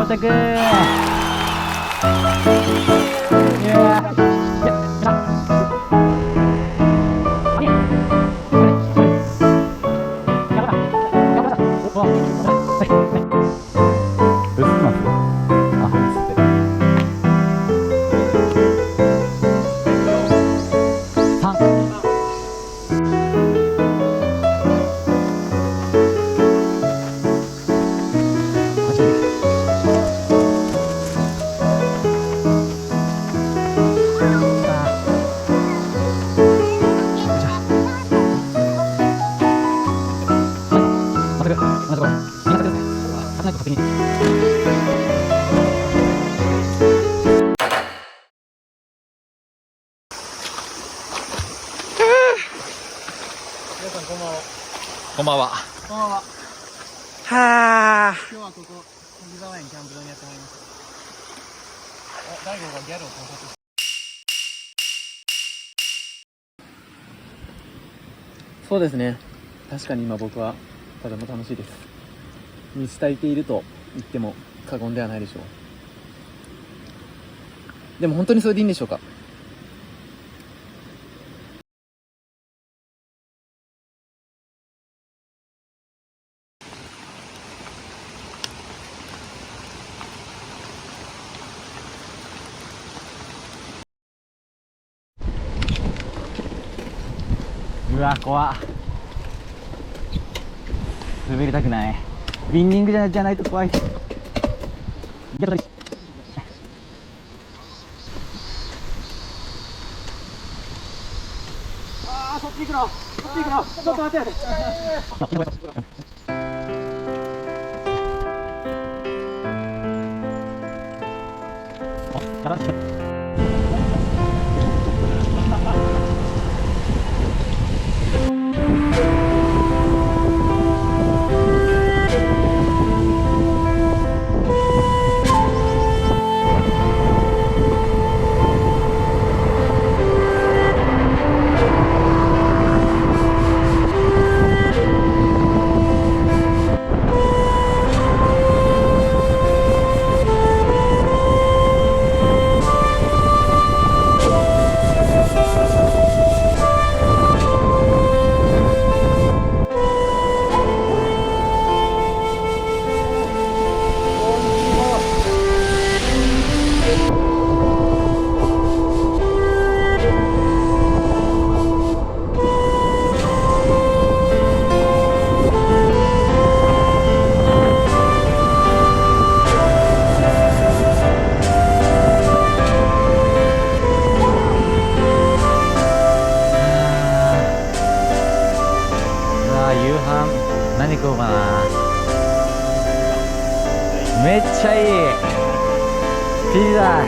到着。いやー。皆さんこんばんは。こんばんは。こんばんは。はあ。今日はここ滝沢園キャンプ場にやってまいりました。大悟がギャルを観察して。そうですね。確かに今僕はとても楽しいです。満ち足りていると言っても過言ではないでしょう。でも本当にそれでいいんでしょうか。うわ、怖っ。滑りたくない。ビンディングじゃないと怖い。ああ、そっち行くの。そっち行くの。ちょっと待って。何食おうかな。めっちゃいいピザ。